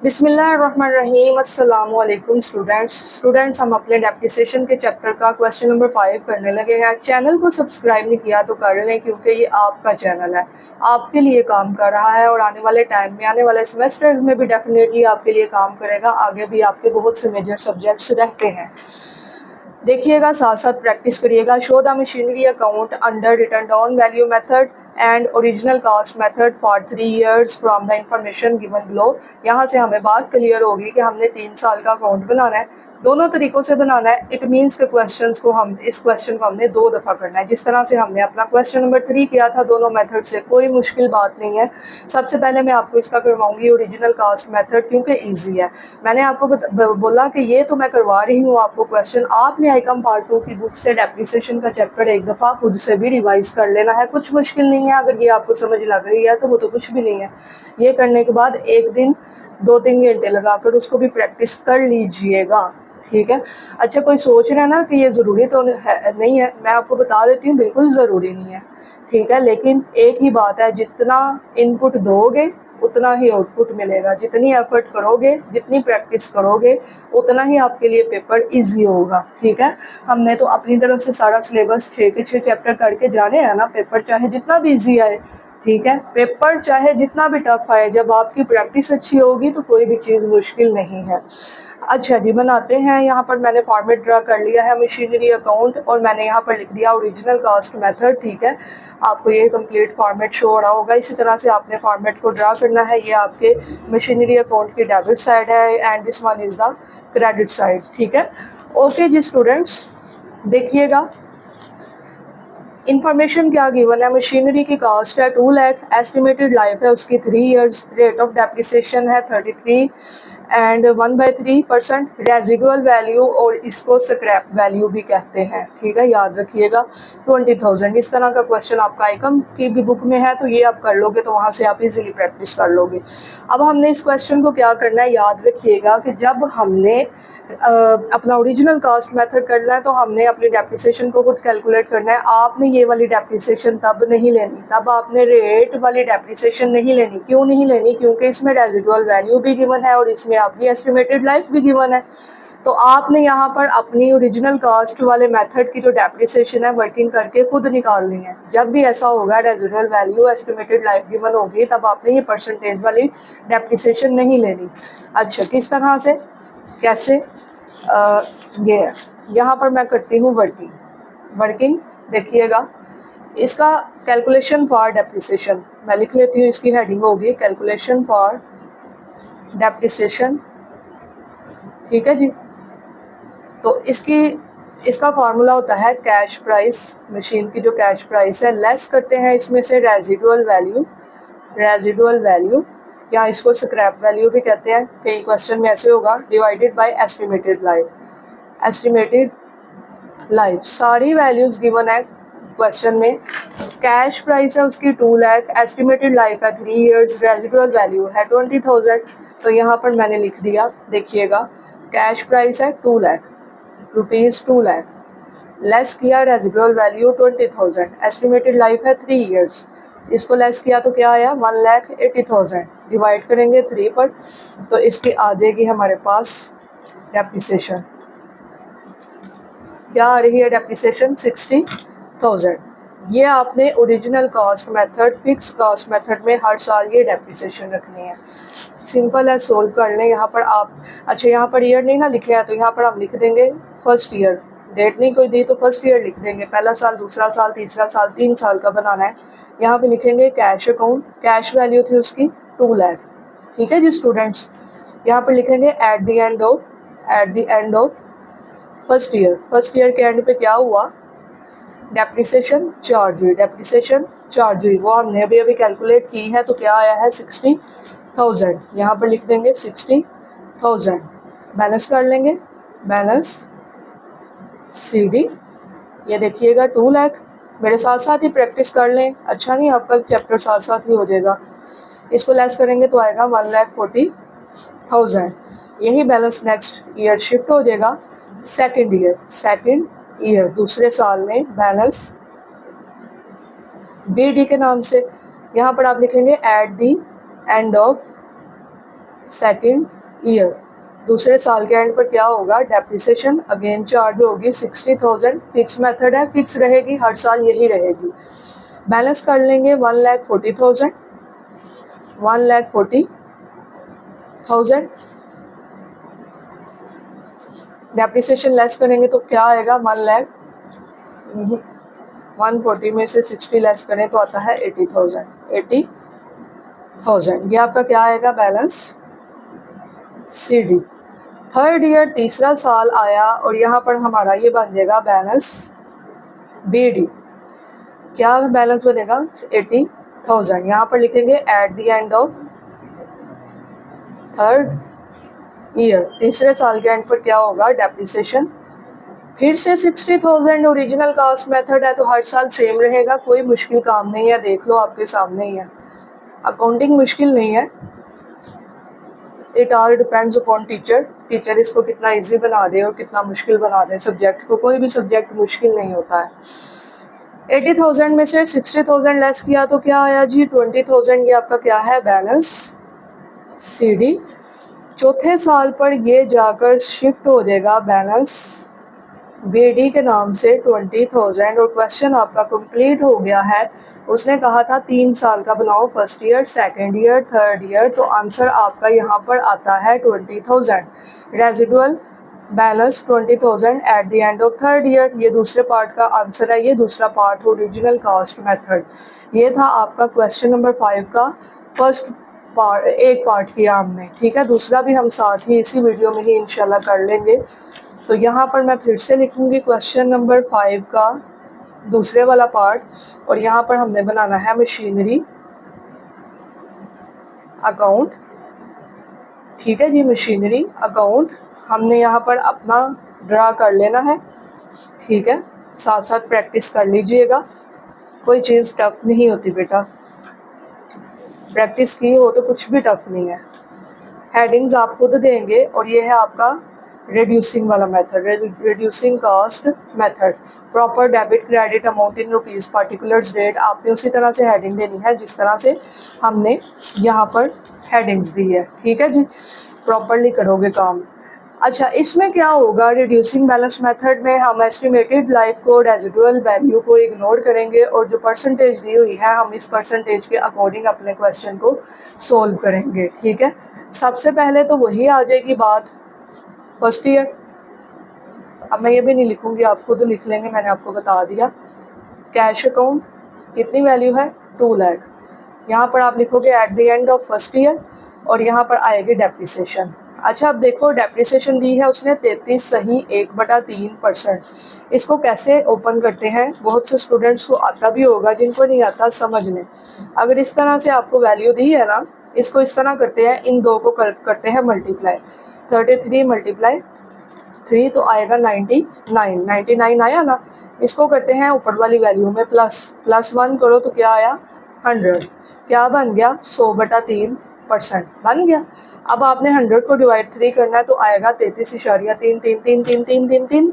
बिस्मिल्लाहिर्रहमानिर्रहीम। अस्सलाम वालेकुम स्टूडेंट्स हम अपने डेप्रिसिएशन के चैप्टर का क्वेश्चन नंबर 5 करने लगे हैं। चैनल को सब्सक्राइब नहीं किया तो कर लें, क्योंकि ये आपका चैनल है, आपके लिए काम कर रहा है और आने वाले टाइम में, आने वाले सेमेस्टर्स में भी डेफिनेटली आपके लिए काम करेगा। आगे भी आपके बहुत से मेजर सब्जेक्ट्स रहते हैं। देखिएगा, साथ साथ प्रैक्टिस करिएगा। Show the machinery account under return down value method and original cost method for 3 years from the information given below. यहाँ से हमें बात क्लियर होगी कि हमने 3 साल का अकाउंट बनाना है, दोनों तरीकों से बनाना है। इट मीन्स के इस क्वेश्चन को हमने 2 दफ़ा करना है, जिस तरह से हमने अपना क्वेश्चन नंबर 3 किया था। दोनों मेथड से कोई मुश्किल बात नहीं है। सबसे पहले मैं आपको इसका करवाऊंगी ओरिजिनल कास्ट मेथड, क्योंकि ईजी है। मैंने आपको बोला कि ये तो मैं करवा रही हूँ आपको क्वेश्चन, आपने आइकम पार्ट 2 की बुक से डेप्रिसिएशन का चैप्टर एक दफ़ा खुद से भी रिवाइज कर लेना है। कुछ मुश्किल नहीं है, अगर ये आपको समझ लग रही है तो वो तो कुछ भी नहीं है। ये करने के बाद एक दिन 2-3 घंटे लगाकर उसको भी प्रैक्टिस कर लीजिएगा, ठीक है। अच्छा, कोई सोच रहा है ना कि ये ज़रूरी तो नहीं है, मैं आपको बता देती हूँ, बिल्कुल ज़रूरी नहीं है, ठीक है। लेकिन एक ही बात है, जितना इनपुट दोगे उतना ही आउटपुट मिलेगा। जितनी एफर्ट करोगे, जितनी प्रैक्टिस करोगे, उतना ही आपके लिए पेपर इजी होगा, ठीक है। हमने तो अपनी तरफ से सारा सिलेबस 6 के 6 चैप्टर करके जाने हैं ना। पेपर चाहे जितना भी इजी आए, ठीक है, पेपर चाहे जितना भी टफ आए, जब आपकी प्रैक्टिस अच्छी होगी तो कोई भी चीज़ मुश्किल नहीं है। अच्छा जी, बनाते हैं। यहाँ पर मैंने फॉर्मेट ड्रा कर लिया है मशीनरी अकाउंट, और मैंने यहाँ पर लिख दिया ओरिजिनल कास्ट मेथड, ठीक है। आपको ये कंप्लीट फॉर्मेट शो हो रहा होगा। इसी तरह से आपने फॉर्मेट को ड्रा करना है। ये आपके मशीनरी अकाउंट की डेबिट साइड है and this one is the credit side, ठीक है। ओके जी स्टूडेंट्स, देखिएगा इन्फॉर्मेशन क्या गिवन है। मशीनरी की कास्ट है 2 लाख, एस्टिमेटेड लाइफ है उसकी 3 years, रेट ऑफ डेप्रिसिएशन है 33 एंड 1/3%, रेजिडुअल वैल्यू और इसको स्क्रैप वैल्यू भी कहते हैं, ठीक है, याद रखिएगा। 20,000 इस तरह का क्वेश्चन आपका आइकम की भी बुक में है, तो ये आप कर लोगे तो वहाँ से आप इजीली प्रैक्टिस कर लोगे। अब हमने इस क्वेश्चन को क्या करना है, याद रखिएगा कि जब हमने अपना ओरिजिनल कास्ट मेथड करना है तो हमने अपनी डेप्रिसिएशन को खुद कैलकुलेट करना है। आपने ये वाली डेप्रिसिएशन तब नहीं लेनी, तब आपने रेट वाली डेप्रिसिएशन नहीं लेनी। क्यों नहीं लेनी? क्योंकि इसमें रेजिडुअल वैल्यू भी गिवन है और इसमें आपकी एस्टिमेटेड लाइफ भी गिवन है। तो आपने यहाँ पर अपनी ओरिजिनल कास्ट वाले मेथड की जो डेप्रिसिएशन है वर्किंग करके खुद निकालनी है। जब भी ऐसा होगा, residual value estimated life given होगी, तब आपने ये परसेंटेज वाली डेप्रिसिएशन नहीं लेनी। अच्छा, किस तरह से, कैसे? ये यहाँ पर मैं करती हूँ वर्किंग देखिएगा। इसका कैलकुलेशन फॉर डेप्रिसिएशन मैं लिख लेती हूँ। इसकी हेडिंग होगी कैलकुलेशन फॉर डेप्रिसिएशन, ठीक है जी। तो इसका फार्मूला होता है कैश प्राइस, मशीन की जो कैश प्राइस है, लेस करते हैं इसमें से रेजिडुअल वैल्यू या इसको स्क्रैप वैल्यू भी कहते हैं। कई क्वेश्चन में ऐसे होगा, डिवाइडेड बाय एस्टिमेटेड लाइफ। सारी वैल्यूज गिवन है क्वेश्चन में। कैश प्राइस है उसकी 2 लाख, एस्टिमेटेड लाइफ है 3 years, रेजिडुअल वैल्यू है 20,000। तो यहाँ पर मैंने लिख दिया, देखिएगा, कैश प्राइस है 2 लाख रुपीज़, 2 लाख, लेस किया रेजिडुअल वैल्यू 20,000, एस्टिमेटेड लाइफ है 3 years, इसको लेस किया तो क्या आया 1,80,000, डिवाइड करेंगे 3 पर, तो इसकी आ जाएगी हमारे पास डेप्रिसिएशन। क्या आ रही है डेप्रिसिएशन? 60,000। ये आपने original cost method, fix cost method में हर साल ये डेप्रिसिएशन रखनी है। सिंपल है, सोल्व कर लें। यहाँ पर आप, अच्छा यहाँ पर ईयर नहीं ना लिखे हैं, तो यहाँ पर हम लिख देंगे फर्स्ट ईयर। डेट नहीं कोई दी तो फर्स्ट ईयर लिख देंगे, पहला साल, दूसरा साल, तीसरा साल, 3 साल का बनाना है। यहाँ पे लिखेंगे कैश अकाउंट, कैश वैल्यू थी उसकी 2 लाख, ठीक है जी स्टूडेंट्स। यहाँ पर लिखेंगे eight the end of first year के एंड पे क्या हुआ, डेप्रिसिएशन चार्ज हुई, वो हमने अभी कैलकुलेट की है, तो क्या आया है 60,000। यहाँ पर लिख देंगे 60,000, माइनस कर लेंगे, माइनस CD, ये देखिएगा 2 लाख। मेरे साथ साथ ही प्रैक्टिस कर लें, अच्छा नहीं, आपका चैप्टर साथ साथ ही हो जाएगा। इसको लेस करेंगे तो आएगा 1,40,000। यही बैलेंस नेक्स्ट ईयर शिफ्ट हो जाएगा सेकेंड ईयर, दूसरे साल में बैलेंस BD के नाम से। यहाँ पर आप लिखेंगे eight the end of second year. दूसरे साल के एंड पर क्या होगा, डेप्रिसिएशन अगेन चार्ज होगी 60,000। फिक्स मेथड है, फिक्स रहेगी, हर साल यही रहेगी। बैलेंस कर लेंगे 1,40,000, 1,40,000। डेप्रिसिएशन लेस करेंगे तो क्या आएगा, 140 में से 60 लेस करें तो आता है 80,000, 80,000। ये आपका क्या आएगा, balance C D. Third year तीसरा साल आया और यहाँ पर हमारा ये बन जाएगा बैलेंस बी डी। क्या बैलेंस बनेगा, 80,000। यहाँ पर लिखेंगे eight the end of third year. तीसरे साल के एंड पर क्या होगा, डेप्रिसिएशन फिर से 60,000। ओरिजिनल कास्ट मेथड है तो हर साल सेम रहेगा, कोई मुश्किल काम नहीं है, देख लो आपके सामने ही है। अकाउंटिंग मुश्किल नहीं है, it all depends upon teacher. Teacher इसको कितना इजी बना दे और कितना मुश्किल बना दे सब्जेक्ट को, कोई भी सब्जेक्ट मुश्किल नहीं होता है। 80,000 में से 60,000 लेस किया तो क्या आया जी, 20,000। ये आपका क्या है, बैलेंस सी डी। चौथे साल पर ये जाकर शिफ्ट हो जाएगा बैलेंस बी डी के नाम से 20,000। और क्वेश्चन आपका कंप्लीट हो गया है। उसने कहा था 3 साल का बनाओ, first year, second year, third year. तो आंसर आपका यहाँ पर आता है 20,000। Residual balance 20,000 eight the end of third year. ये दूसरे पार्ट का आंसर है, ये दूसरा पार्ट ओरिजिनल कास्ट मेथड। ये था आपका क्वेश्चन नंबर 5 का फर्स्ट पार्ट, एक पार्ट किया हमने, ठीक है। दूसरा भी हम साथ ही इसी वीडियो में ही इंशाल्लाह कर लेंगे। तो यहाँ पर मैं फिर से लिखूंगी क्वेश्चन नंबर 5 का दूसरे वाला पार्ट, और यहाँ पर हमने बनाना है मशीनरी अकाउंट, ठीक है जी। मशीनरी अकाउंट हमने यहाँ पर अपना ड्रा कर लेना है, ठीक है। साथ साथ प्रैक्टिस कर लीजिएगा, कोई चीज़ टफ नहीं होती बेटा, प्रैक्टिस की हो तो कुछ भी टफ नहीं है। हेडिंग्स आप खुद देंगे, और ये है आपका रिड्यूसिंग वाला method, reducing cost method. Proper debit credit amount in rupees, particulars date, आपने उसी तरह से हेडिंग देनी है जिस तरह से हमने यहाँ पर हेडिंग्स दी है, ठीक है जी। प्रॉपरली करोगे काम। अच्छा, इसमें क्या होगा, रिड्यूसिंग बैलेंस मेथड में हम एस्टिमेटेड लाइफ को, रेजिडुअल वैल्यू को इग्नोर करेंगे, और जो परसेंटेज दी हुई है हम इस परसेंटेज के अकॉर्डिंग अपने क्वेश्चन को सोल्व करेंगे, ठीक है। सबसे पहले तो वही आ जाएगी बात, फर्स्ट ईयर। अब मैं ये भी नहीं लिखूंगी, आप खुद लिख लेंगे, मैंने आपको बता दिया। कैश अकाउंट कितनी वैल्यू है, 2 लाख। यहाँ पर आप लिखोगे at the end of first year, और यहाँ पर आएगी डेप्रिसिएशन। अच्छा, अब देखो डेप्रिसिएशन दी है उसने 33 सही 1/3%। इसको कैसे ओपन करते हैं, बहुत से स्टूडेंट्स को आता भी होगा, जिनको नहीं आता समझ लें। अगर इस तरह से आपको वैल्यू दी है ना, इसको इस तरह करते हैं, इन दो को करते हैं मल्टीप्लाई। 33 × 3 तो आएगा 99, 99 आया ना। इसको करते हैं ऊपर वाली वैल्यू में प्लस 1 करो तो क्या आया, 100। क्या बन गया, 100/3% बन गया। अब आपने 100 को डिवाइड 3 करना है तो आएगा 33.3333333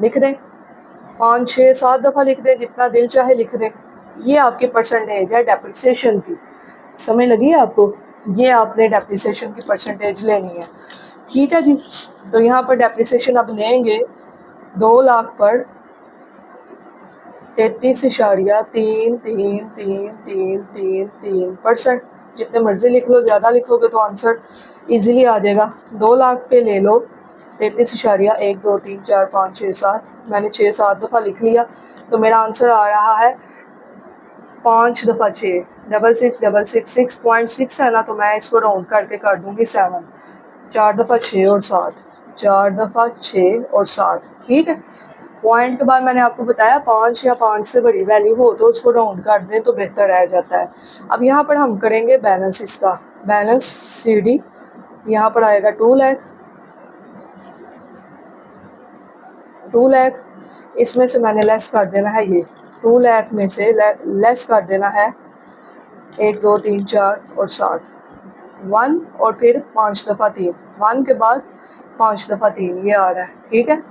लिख दें, 5 6 7 दफ़ा लिख दें, जितना दिल चाहे लिख दें। ये आपकी परसेंटेज है डेप्रिसिएशन की, समझ लगी है आपको। ये आपने डेप्रिसिएशन की परसेंटेज लेनी है, ठीक है जी। तो यहाँ पर डेप्रिसिएशन अब लेंगे 2 लाख पर 33.3333333%। जितने मर्जी लिख लो, ज़्यादा लिखोगे तो आंसर इजीली आ जाएगा। 2 लाख पे ले लो 33.1 2 3 4 5 6 7, मैंने 6 7 दफ़ा लिख लिया, तो मेरा आंसर आ रहा है 5 दफ़ा 6 6.6 है ना, तो मैं इसको राउंड करके कर दूंगी 7। 4 दफ़ा 6 और 7, 4 दफ़ा 6 और 7, ठीक है। पॉइंट के बाद मैंने आपको बताया 5 या 5 से बड़ी वैल्यू हो तो उसको राउंड कर दें तो बेहतर रह जाता है। अब यहाँ पर हम करेंगे बैलेंस, इसका बैलेंस सी डी। यहाँ पर आएगा 2 लाख, 2 लाख। इसमें से मैंने लेस कर देना है, ये 2 लाख में से लेस कर देना है 1 2 3 4 और 7, 1 और फिर 5 दफ़ा 3, 1 के बाद 5 दफ़ा 3, ये आ रहा है, ठीक है।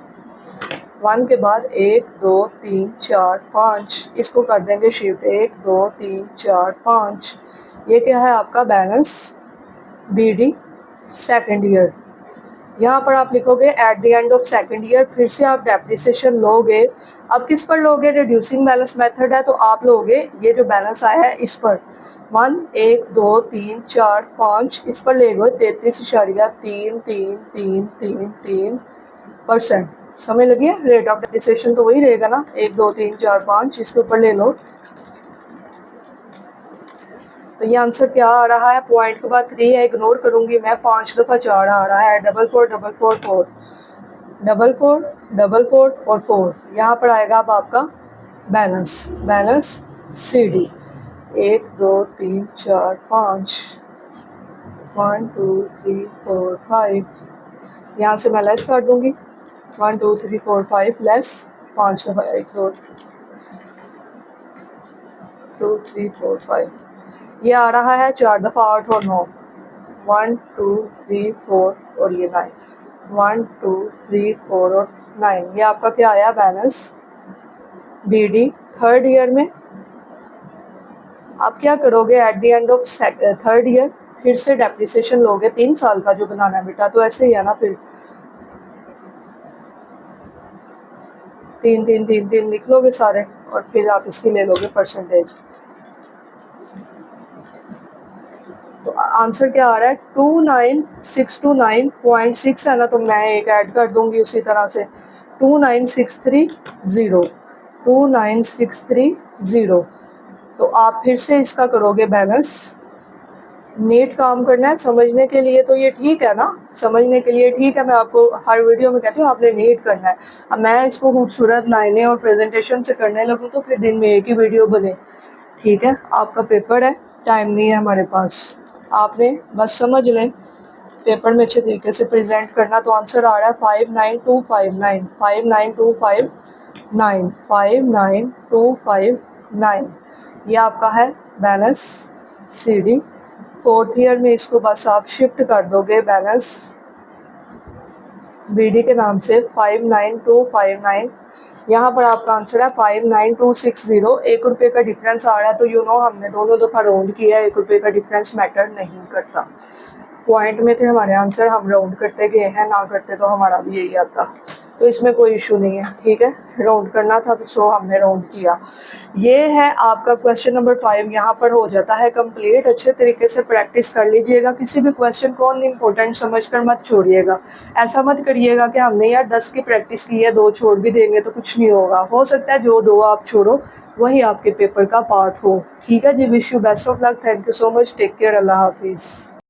1 के बाद 1 2 3 4 5, इसको कर देंगे शिफ्ट 1 2 3 4 5। ये क्या है आपका balance B D second year. यहाँ पर आप लिखोगे at the end of second year, फिर से आप डेप्रिसिएशन लोगे। अब किस पर लोगे? रिड्यूसिंग बैलेंस मेथड है तो आप लोगे ये जो बैलेंस आया है इस पर 1 2 3 4 5 इस पर ले गए 33.33333%। समझ लगी है? रेट ऑफ डेप्रिसिएशन तो वही रहेगा ना, 1 2 3 4 5 इसके ऊपर ले लो। तो ये आंसर क्या आ रहा है? पॉइंट के बाद 3 है, इग्नोर करूंगी मैं, 5 दफ़ा 4 आ रहा है, 4 4 4 4 4 4 4 4 और 4। यहाँ पर आएगा अब आपका बैलेंस, बैलेंस सी डी 1 2 3 4 5 1 2 3 4 5। यहाँ से मैं लेस कर दूंगी 1 2 3 4 5 लेस 5 दफ़ा 1 2 2 3 4 5। ये आ रहा है 4 दफ़ा 8 और 9, 1 2 3 4 और ये 9, 1 2 3 4 और 9। ये आपका क्या आया? Balance B D third year में। आप क्या करोगे? At the end of third year फिर से डेप्रिसिएशन लोगे, 3 साल का जो बनाना है बेटा, तो ऐसे ही है ना, फिर 3 3 3 3 लिख लोगे सारे और फिर आप इसकी ले लोगे परसेंटेज। तो आंसर क्या आ रहा है? 29629.6 है ना, तो मैं एक ऐड कर दूंगी उसी तरह से 29630 29630। तो आप फिर से इसका करोगे बैलेंस। नीट काम करना है समझने के लिए, तो ये ठीक है ना, समझने के लिए ठीक है। मैं आपको हर वीडियो में कहती हूँ आपने नीट करना है। अब मैं इसको खूबसूरत लाइनें और प्रेजेंटेशन से करने लगूँ तो फिर दिन में एक ही वीडियो बने। ठीक है, आपका पेपर है, टाइम नहीं है हमारे पास, आपने बस समझ लें पेपर में अच्छे तरीके से प्रेजेंट करना। तो आंसर आ रहा है 59259 59259 59259। ये आपका है balance C D. Fourth year में इसको बस आप शिफ्ट कर दोगे बैलेंस बी डी के नाम से 59259। यहाँ पर आपका आंसर है 59260। 1 रुपये का डिफरेंस आ रहा है, तो यू नो हमने दोनों दफ़ा राउंड किया है, 1 रुपये का डिफरेंस मैटर नहीं करता। पॉइंट में थे हमारे आंसर, हम राउंड करते गए हैं, ना करते तो हमारा भी यही आता, तो इसमें कोई इशू नहीं है। ठीक है, राउंड करना था तो सो हमने राउंड किया। ये है आपका क्वेश्चन नंबर 5, यहाँ पर हो जाता है कंप्लीट। अच्छे तरीके से प्रैक्टिस कर लीजिएगा, किसी भी क्वेश्चन को इम्पोर्टेंट समझकर मत छोड़िएगा। ऐसा मत करिएगा कि हमने यार 10 की प्रैक्टिस की है, 2 छोड़ भी देंगे तो कुछ नहीं होगा। हो सकता है जो 2 आप छोड़ो वही आपके पेपर का पार्ट हो। ठीक है जी, wish you best of luck, thank you so much, take care, अल्लाह हाफिज़।